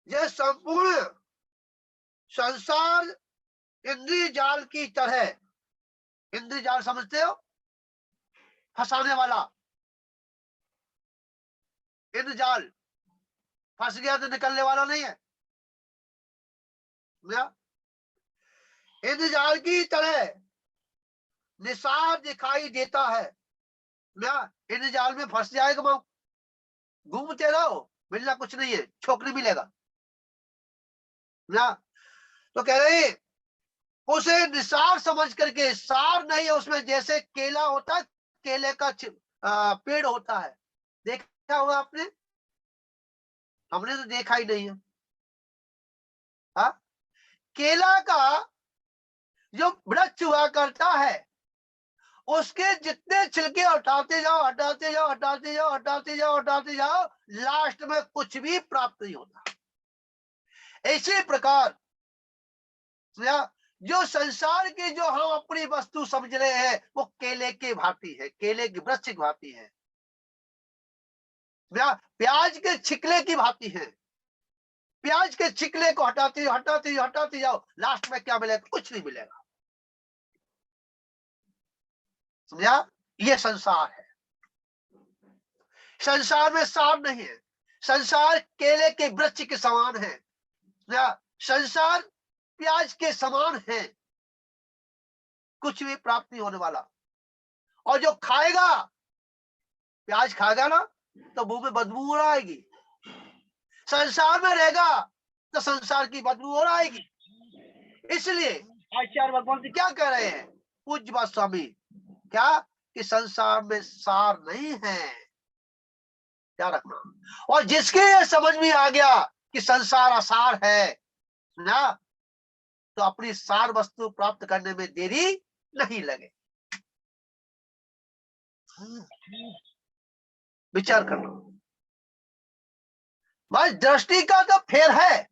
यह संपूर्ण संसार इंद्रिय जाल की तरह, इंद्रिय जाल समझते हो? फंसाने वाला इंद्र जाल, फंस गया तो निकलने वाला नहीं है। इंद्र जाल की तरह निसार दिखाई देता है। इंद्र जाल में फंस जाएगा, घूमते रहो मिलना कुछ नहीं है, छोकरी मिलेगा ना। तो कह रहे हैं, उसे निसार समझ करके, सार नहीं है उसमें, जैसे केला होता है, केले का पेड़ होता है, देखा होगा आपने? हमने तो देखा ही नहीं है। हाँ, केला का जो वृक्ष हुआ करता है, उसके जितने छिलके हटाते जाओ, हटाते जाओ, हटाते जाओ, हटाते जाओ, हटाते जाओ, लास्ट में कुछ भी प्राप्त नहीं होता। इसी प्रकार जो संसार की जो हम अपनी वस्तु समझ रहे हैं, वो केले की भांति है, केले की वृक्ष की भांति है, प्याज के छिकले की भांति है। प्याज के छिकले को हटाते जाओ, हटाते जाओ, हटाते जाओ, लास्ट में क्या मिलेगा? कुछ नहीं मिलेगा। समझा? ये संसार है। संसार में सार नहीं है। संसार केले के वृक्ष के समान है। संसार प्याज के समान है, कुछ भी प्राप्त नहीं होने वाला। और जो खाएगा, प्याज खाएगा ना, तो मुंह में बदबू और आएगी। संसार में रहेगा तो संसार की बदबू और आएगी। इसलिए आचार्य भगवान जी क्या कह रहे हैं, पूज्य बात स्वामी, क्या कि संसार में सार नहीं है, क्या रखना। और जिसके ये समझ में आ गया कि संसार असार है ना, तो अपनी सार वस्तु प्राप्त करने में देरी नहीं लगे। विचार करना, बस दृष्टि का तो फेर है,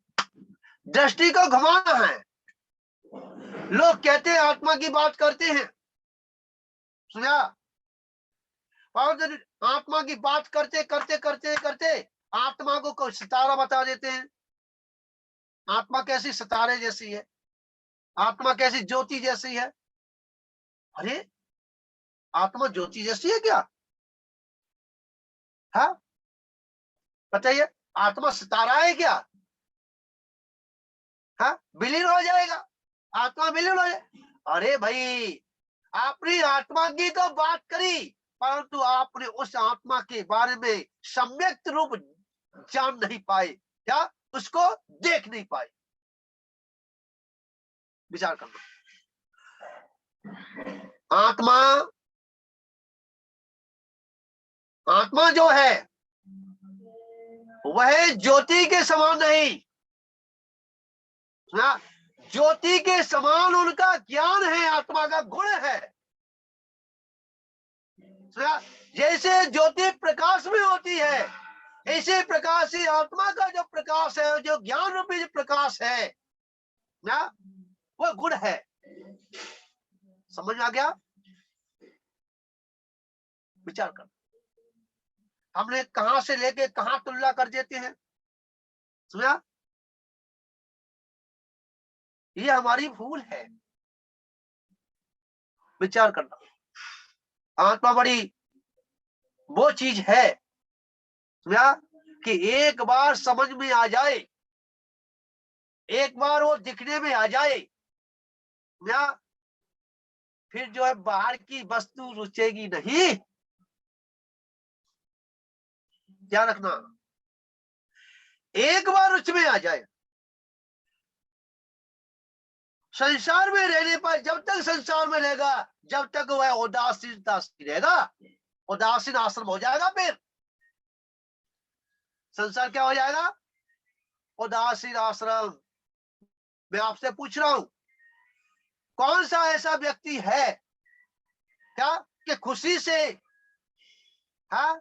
दृष्टि को घुमाना है। लोग कहते हैं आत्मा की बात करते हैं, सुना? और आत्मा की बात करते करते करते करते आत्मा को कोई सितारा बता देते हैं। आत्मा कैसी सितारे जैसी है, आत्मा कैसी ज्योति जैसी है। अरे, आत्मा ज्योति जैसी है क्या? हाँ, बताइए, आत्मा सितारा है क्या? हाँ, विलीन हो जाएगा, आत्मा विलीन हो जाए। अरे भाई, आपने आत्मा की तो बात करी, परंतु आपने उस आत्मा के बारे में सम्यक रूप जान नहीं पाए, क्या उसको देख नहीं पाए। विचार करना, आत्मा, आत्मा जो है वह ज्योति के समान नहीं, ना, ज्योति के समान उनका ज्ञान है, आत्मा का गुण है। जैसे ज्योति प्रकाश में होती है, इसी प्रकार से आत्मा का जो प्रकाश है, जो ज्ञान रूपी जो प्रकाश है ना, वो गुण है। समझ में आ गया? विचार कर, हमने कहां से लेके कहां तुलना कर देते हैं। सुना? ये हमारी भूल है। विचार करना, आत्मा बड़ी वो चीज है, सुना, कि एक बार समझ में आ जाए, एक बार वो दिखने में आ जाए ना, फिर जो है बाहर की वस्तु रुचेगी नहीं। ध्यान रखना, एक बार रुच में आ जाए, संसार में रहने पर, जब तक संसार में रहेगा, जब तक वह उदासीनता रहेगा, उदासीन आश्रम हो जाएगा। फिर संसार क्या हो जाएगा? उदासीन आश्रम। मैं आपसे पूछ रहा हूं, कौन सा ऐसा व्यक्ति है क्या कि खुशी से, हाँ,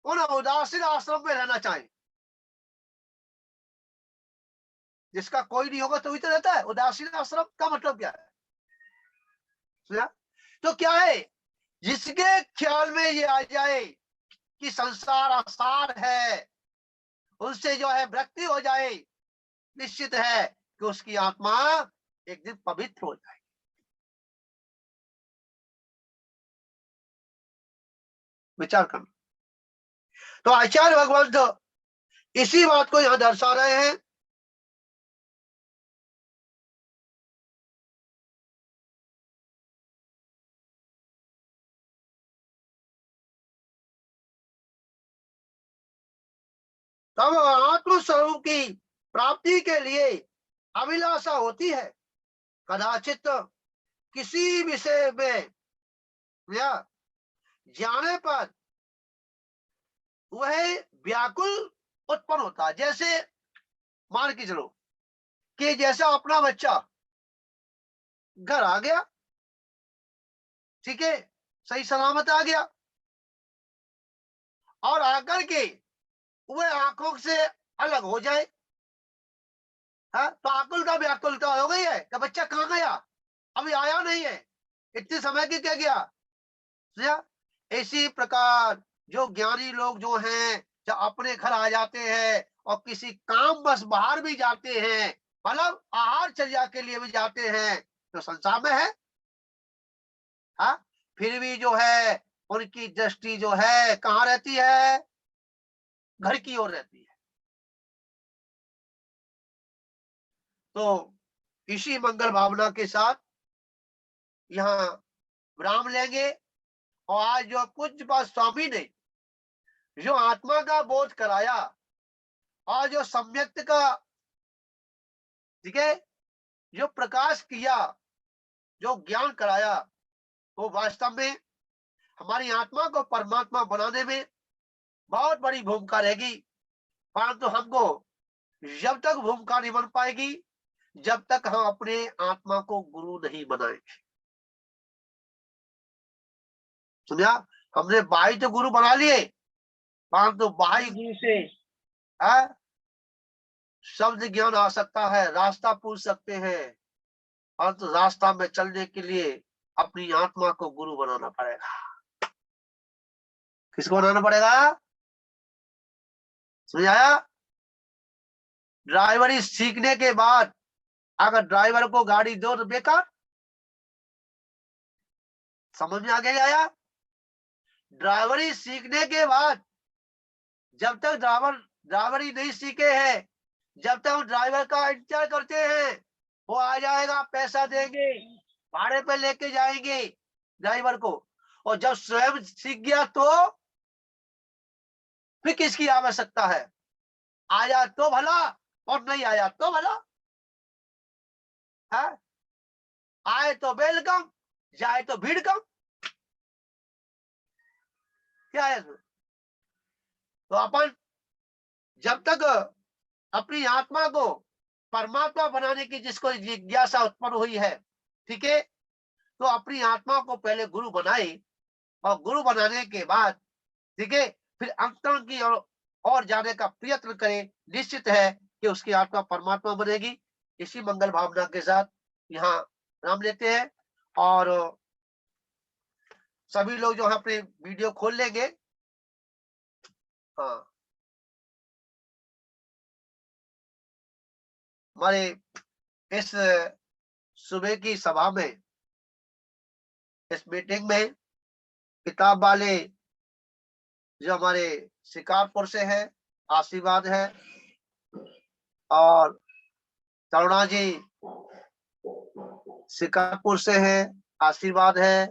उन उदासीन आश्रम में रहना चाहे? जिसका कोई नहीं होगा तो भी तो रहता है। उदासीन आश्रम का मतलब क्या है? सुना? तो क्या है, जिसके ख्याल में ये आ जाए कि संसार आसार है, उनसे जो है विरक्ति हो जाए, निश्चित है कि उसकी आत्मा एक दिन पवित्र हो जाए। विचार करना। तो आचार्य भगवान तो इसी बात को यहां दर्शा रहे हैं तब आत्म स्वरूप की प्राप्ति के लिए अभिलाषा होती है। कदाचित किसी विषय में या जाने पर वह व्याकुल उत्पन्न होता है। जैसे मान के चलो कि जैसा अपना बच्चा घर आ गया, ठीक है, सही सलामत आ गया, और आकर के वह आंखों से अलग हो जाए, हाँ, तो आकुलता व्याकुलता हो गई है कि बच्चा कहाँ गया, अभी आया नहीं है, इतने समय की क्या गया। समझा? इसी प्रकार जो ज्ञानी लोग जो हैं, जब अपने घर आ जाते हैं और किसी काम बस बाहर भी जाते हैं, मतलब आहार चर्या के लिए भी जाते हैं, तो संसार में है, हाँ, फिर भी जो है उनकी दृष्टि जो है कहाँ रहती है, घर की ओर रहती है। तो इसी मंगल भावना के साथ यहाँ विराम लेंगे। और आज जो पूज्य पाद स्वामी ने जो आत्मा का बोध कराया और जो सम्यक्त का, ठीक है, जो प्रकाश किया, जो ज्ञान कराया, वो वास्तव में हमारी आत्मा को परमात्मा बनाने में बहुत बड़ी भूमिका रहेगी। परंतु हमको जब तक भूमिका नहीं बन पाएगी जब तक हम अपने आत्मा को गुरु नहीं बनाएंगे। सुनिया, हमने बाई तो गुरु बना लिए, परंतु बाई गुरु से शब्द ज्ञान आ सकता है, रास्ता पूछ सकते हैं, परंतु रास्ता में चलने के लिए अपनी आत्मा को गुरु बनाना पड़ेगा। किसको बनाना पड़ेगा, समझ आया? ड्राइवरी सीखने के बाद अगर ड्राइवर को गाड़ी दो तो बेकार। समझ में आगे आया? ड्राइवरी सीखने के बाद जब तक ड्राइवरी नहीं सीखे हैं, जब तक हम ड्राइवर का इंतजार करते हैं, वो आ जाएगा, पैसा देंगे, भाड़े पे लेके जाएंगे ड्राइवर को, और जब स्वयं सीख गया तो फिर किसकी आवश्यकता है? आया तो भला और नहीं आया तो भला है। आए तो वेलकम, जाए तो भीड़ कम। क्या है? तो अपन जब तक अपनी आत्मा को परमात्मा बनाने की जिसको जिज्ञासा उत्पन्न हुई है, ठीक है, तो अपनी आत्मा को पहले गुरु बनाए, और गुरु बनाने के बाद, ठीक है, फिर अंतरण की और जाने का प्रयत्न करे। निश्चित है कि उसकी आत्मा परमात्मा बनेगी। इसी मंगल भावना के साथ यहाँ नाम लेते हैं, और सभी लोग जो है अपने वीडियो खोल लेंगे। हाँ, हमारे इस सुबह की सभा में, इस मीटिंग में किताब वाले जो हमारे शिकारपुर से है, आशीर्वाद है, और करुणा जी शिकारपुर से है, आशीर्वाद है,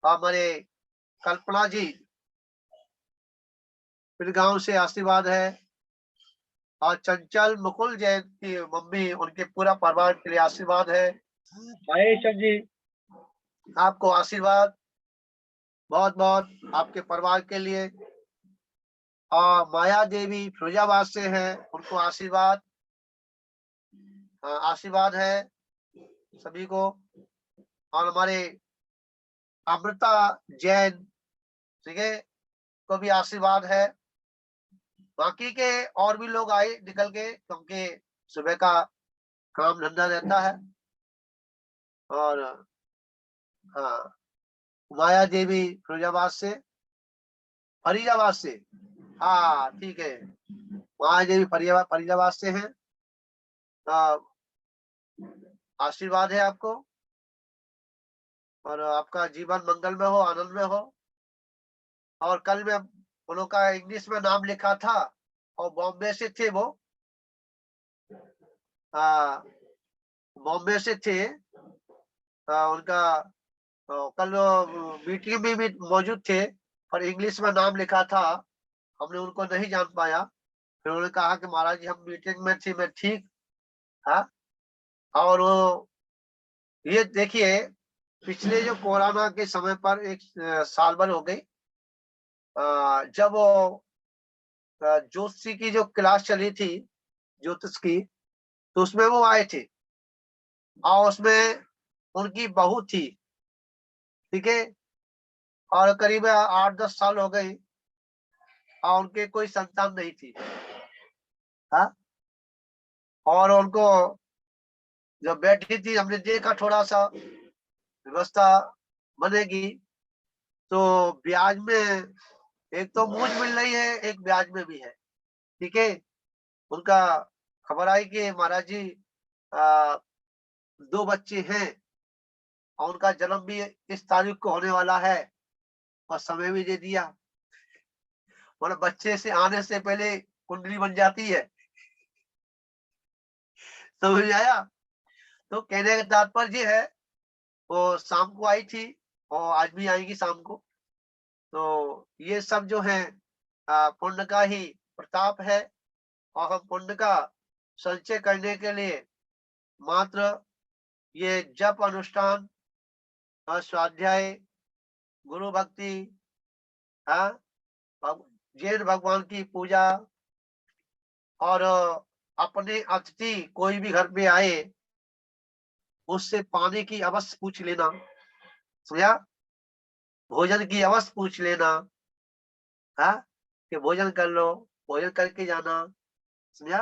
हमारे कल्पना जी गांव से आशीर्वाद है, और चंचल मुकुल जैन की मम्मी, उनके पूरा परिवार के लिए आशीर्वाद है। महेश जी, आपको आशीर्वाद बहुत बहुत, आपके परिवार के लिए। और माया देवी फिरोजाबाद से है, उनको आशीर्वाद, आशीर्वाद है सभी को। और हमारे अमृता जैन, ठीक है, को भी आशीर्वाद है। बाकी के और भी लोग आए निकल के, क्योंकि सुबह का काम धंधा रहता है। और हाँ, माया देवी फिरोजाबाद से, फरीदाबाद से, हाँ ठीक है, माया देवी फरीदाबाद से हैं। आशीर्वाद है आपको, और आपका जीवन मंगल में हो, आनंद में हो। और कल में उन लोग का इंग्लिश में नाम लिखा था, और बॉम्बे से थे वो, बॉम्बे से थे। उनका कल मीटिंग में भी मौजूद थे, पर इंग्लिश में नाम लिखा था, हमने उनको नहीं जान पाया। फिर उन्होंने कहा कि महाराज जी हम मीटिंग में थी, मैं ठीक। हाँ, और वो ये देखिए पिछले जो कोरोना के समय पर एक साल भर हो गई, जब वो ज्योतिषी की जो क्लास चली थी, ज्योतिष की, तो उसमें वो आए थे और उसमें उनकी बहू थी, ठीक है, और करीब 8-10 साल हो गई और उनके कोई संतान नहीं थी। हाँ, और उनको जब बैठी थी हमने देखा थोड़ा सा व्यवस्था बनेगी, तो ब्याज में एक तो मूंज मिल रही है, एक ब्याज में भी है, ठीक है। उनका खबर आई कि महाराज जी 2 बच्चे हैं और उनका जन्म भी इस तारीख को होने वाला है और समय भी दे दिया। मतलब बच्चे से आने से पहले कुंडली बन जाती है, समझ आया। तो कहने का तात्पर्य है वो शाम को आई थी और आज भी आएगी शाम को। तो ये सब जो है पुण्य का ही प्रताप है और हम पुण्य का संचय करने के लिए मात्र ये जप अनुष्ठान और स्वाध्याय, गुरु भक्ति, हाँ, जैन भगवान की पूजा और अपने अतिथि कोई भी घर पे आए उससे पानी की अवश्य पूछ लेना, समझा, भोजन की अवश्य पूछ लेना, हाँ, कि भोजन कर लो, भोजन करके जाना, समझा।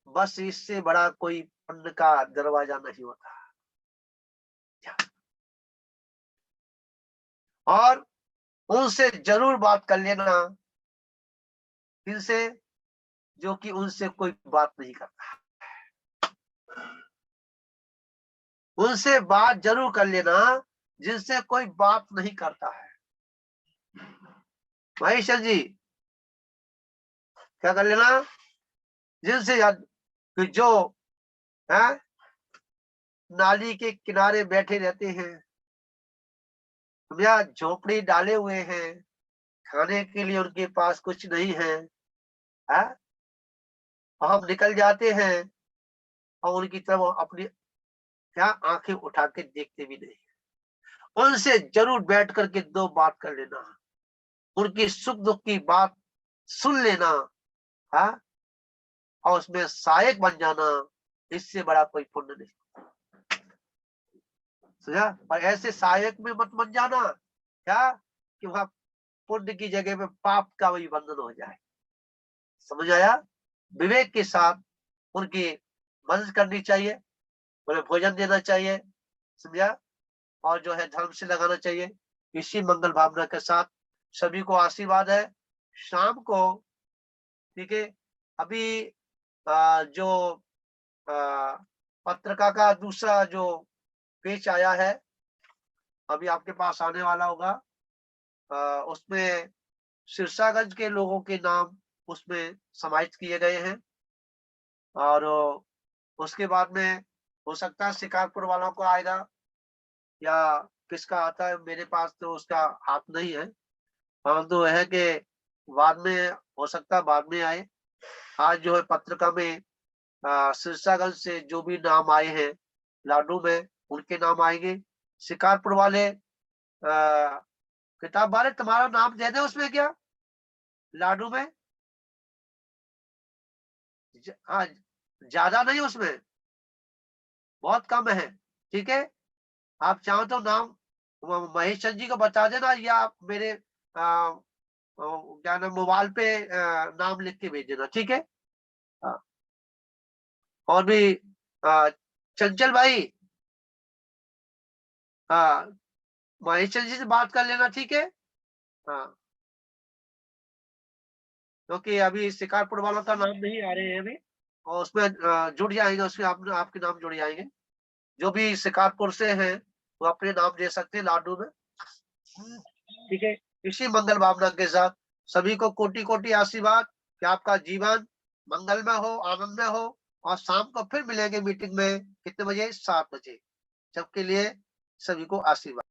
बस इससे बड़ा कोई पुण्य का दरवाजा नहीं होता। और उनसे जरूर बात कर लेना, इनसे जो कि उनसे कोई बात नहीं करता, उनसे बात जरूर कर लेना जिनसे कोई बात नहीं करता है। महेश्वर जी क्या कर लेना, जिनसे कि जो है नाली के किनारे बैठे रहते हैं, या झोपड़ी डाले हुए हैं, खाने के लिए उनके पास कुछ नहीं है, है? और हम निकल जाते हैं और उनकी तरफ अपनी क्या आंखें उठा के देखते भी नहीं। उनसे जरूर बैठ करके 2 बात कर लेना, उनकी सुख दुख की बात सुन लेना, है? और उसमें सहायक बन जाना, इससे बड़ा कोई पुण्य नहीं, समझा। और ऐसे सहायक में मत बन जाना क्या कि वहां पुण्य की जगह पे पाप का वही बंधन हो जाए, समझ आया। विवेक के साथ उनकी मदद करनी चाहिए, उन्हें भोजन देना चाहिए, समझा, और जो है धर्म से लगाना चाहिए। इसी मंगल भावना के साथ सभी को आशीर्वाद है। शाम को, ठीक है, अभी जो पत्रिका का दूसरा जो पेज आया है अभी आपके पास आने वाला होगा, उसमें सिरसागंज के लोगों के नाम उसमें समाहित किए गए हैं और उसके बाद में हो सकता है शिकारपुर वालों को आएगा या किसका आता है, मेरे पास तो उसका हाथ नहीं है, परंतु है कि बाद में हो सकता है बाद में आए। आज जो है पत्रिका में सिरसागंज से जो भी नाम आए हैं लाडू में उनके नाम आएंगे। शिकारपुर वाले किताब वाले तुम्हारा नाम दे दे उसमें क्या लाडू में, हाँ, ज्यादा नहीं उसमें, बहुत कम है, ठीक है। आप चाहो तो नाम महेश चंद जी को बता देना या आप मेरे क्या नाम मोबाइल पे नाम लिख के भेज देना, ठीक है। हाँ, और भी चंचल भाई, हाँ, महेश चंद जी से बात कर लेना, ठीक है। हाँ, क्योंकि अभी शिकारपुर वालों का नाम नहीं आ रहे हैं अभी, और उसमें जुड़ जाएंगे, उसमें आपके नाम जुड़ जाएंगे। जो भी शिकारपुर से हैं वो अपने नाम दे सकते हैं लाडू में, ठीक है। इसी मंगल भावना के साथ सभी को कोटि कोटि आशीर्वाद कि आपका जीवन मंगलमय हो, आनंदमय हो। और शाम को फिर मिलेंगे मीटिंग में, कितने बजे, 7 बजे। सबके लिए सभी को आशीर्वाद।